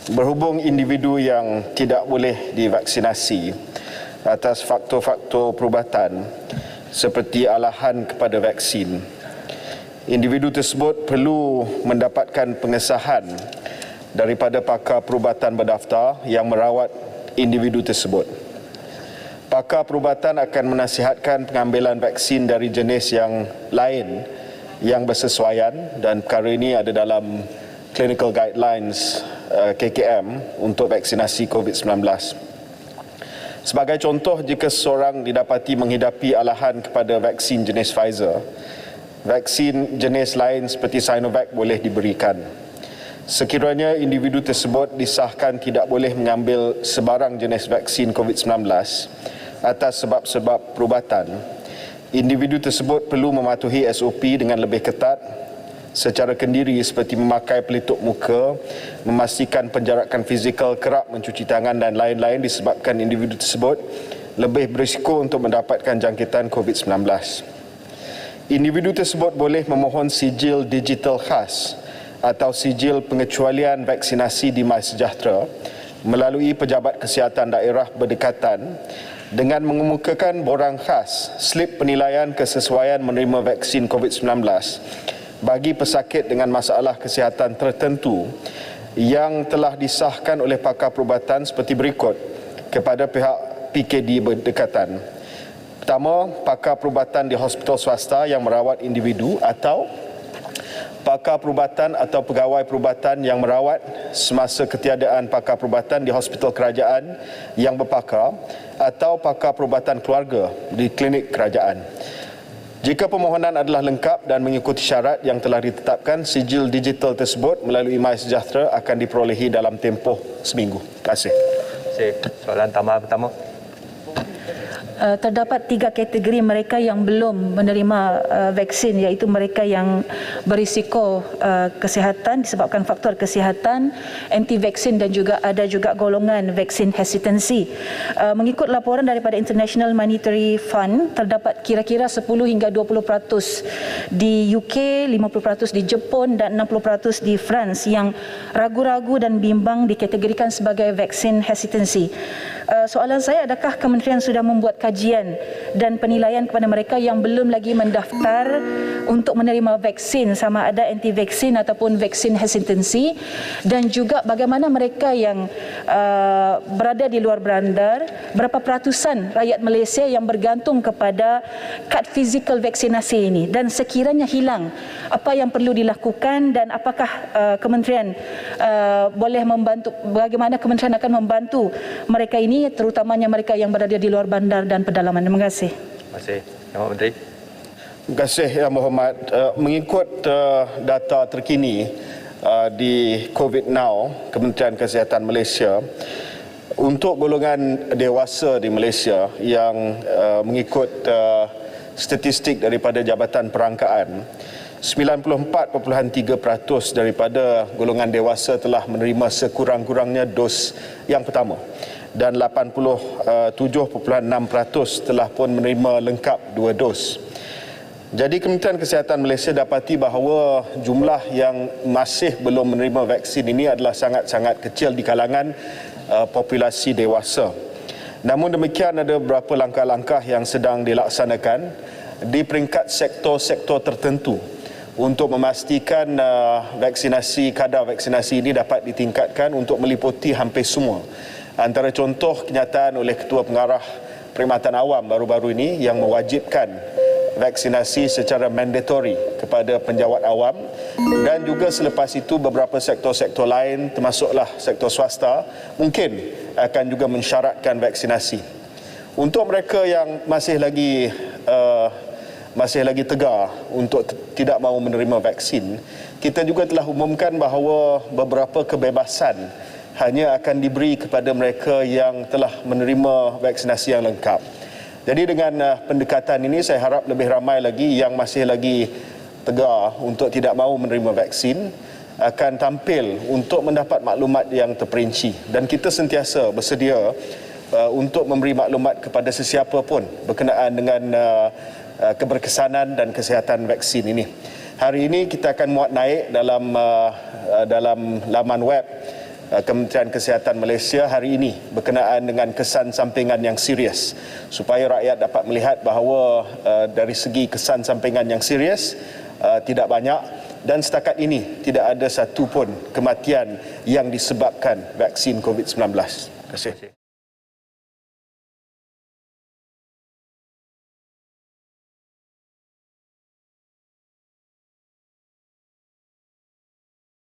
Berhubung individu yang tidak boleh divaksinasi atas faktor-faktor perubatan seperti alahan kepada vaksin, individu tersebut perlu mendapatkan pengesahan daripada pakar perubatan berdaftar yang merawat individu tersebut. Pakar perubatan akan menasihatkan pengambilan vaksin dari jenis yang lain yang bersesuaian, dan perkara ini ada dalam Clinical Guidelines KKM untuk vaksinasi COVID-19. Sebagai contoh, jika seseorang didapati menghidapi alahan kepada vaksin jenis Pfizer, vaksin jenis lain seperti Sinovac boleh diberikan. Sekiranya individu tersebut disahkan tidak boleh mengambil sebarang jenis vaksin COVID-19 atas sebab-sebab perubatan, individu tersebut perlu mematuhi SOP dengan lebih ketat secara kendiri seperti memakai pelitup muka, memastikan penjarakan fizikal, kerap mencuci tangan dan lain-lain, disebabkan individu tersebut lebih berisiko untuk mendapatkan jangkitan COVID-19. Individu tersebut boleh memohon sijil digital khas atau sijil pengecualian vaksinasi di MySejahtera melalui pejabat kesihatan daerah berdekatan dengan mengemukakan borang khas slip penilaian kesesuaian menerima vaksin COVID-19 bagi pesakit dengan masalah kesihatan tertentu yang telah disahkan oleh pakar perubatan seperti berikut kepada pihak PKD berdekatan. Pertama, pakar perubatan di hospital swasta yang merawat individu atau pakar perubatan atau pegawai perubatan yang merawat semasa ketiadaan pakar perubatan di hospital kerajaan yang berpakar atau pakar perubatan keluarga di klinik kerajaan. Jika permohonan adalah lengkap dan mengikuti syarat yang telah ditetapkan, sijil digital tersebut melalui MySejahtera akan diperolehi dalam tempoh seminggu. Terima kasih. Soalan tambahan pertama. Terdapat 3 kategori mereka yang belum menerima vaksin, iaitu mereka yang berisiko kesihatan disebabkan faktor kesihatan, anti-vaksin, dan juga ada juga golongan vaksin hesitancy. Mengikut laporan daripada International Monetary Fund, terdapat kira-kira 10 hingga 20% di UK, 50% di Jepun dan 60% di France yang ragu-ragu dan bimbang dikategorikan sebagai vaksin hesitancy. Soalan saya, adakah kementerian sudah membuat kajian dan penilaian kepada mereka yang belum lagi mendaftar untuk menerima vaksin, sama ada anti-vaksin ataupun vaksin hesitancy, dan juga bagaimana mereka yang berada di luar bandar, berapa peratusan rakyat Malaysia yang bergantung kepada kad fizikal vaksinasi ini, dan sekiranya hilang, apa yang perlu dilakukan dan apakah kementerian boleh membantu, bagaimana kementerian akan membantu mereka ini, terutamanya mereka yang berada di luar bandar dan pedalaman. Terima kasih. Terima kasih. Yang Menteri. Terima kasih Yang Berhormat. Mengikut data terkini di COVID Now, Kementerian Kesihatan Malaysia, untuk golongan dewasa di Malaysia yang mengikut statistik daripada Jabatan Perangkaan, 94.3% daripada golongan dewasa telah menerima sekurang-kurangnya dos yang pertama, dan 87.6% telah pun menerima lengkap 2 dos. Jadi Kementerian Kesihatan Malaysia dapati bahawa jumlah yang masih belum menerima vaksin ini adalah sangat-sangat kecil di kalangan populasi dewasa. Namun demikian, ada beberapa langkah-langkah yang sedang dilaksanakan di peringkat sektor-sektor tertentu untuk memastikan vaksinasi, kadar vaksinasi ini dapat ditingkatkan untuk meliputi hampir semua. Antara contoh kenyataan oleh Ketua Pengarah Perkhidmatan Awam baru-baru ini yang mewajibkan vaksinasi secara mandatory kepada penjawat awam, dan juga selepas itu beberapa sektor-sektor lain termasuklah sektor swasta mungkin akan juga mensyaratkan vaksinasi. Untuk mereka yang masih lagi tegar untuk tidak mahu menerima vaksin, kita juga telah umumkan bahawa beberapa kebebasan hanya akan diberi kepada mereka yang telah menerima vaksinasi yang lengkap. Jadi dengan pendekatan ini, saya harap lebih ramai lagi yang masih lagi tegar untuk tidak mahu menerima vaksin akan tampil untuk mendapat maklumat yang terperinci, dan kita sentiasa bersedia untuk memberi maklumat kepada sesiapa pun berkenaan dengan keberkesanan dan kesihatan vaksin ini. Hari ini kita akan muat naik dalam laman web Kementerian Kesihatan Malaysia hari ini berkenaan dengan kesan sampingan yang serius, supaya rakyat dapat melihat bahawa dari segi kesan sampingan yang serius tidak banyak, dan setakat ini tidak ada satu pun kematian yang disebabkan vaksin COVID-19. Terima kasih.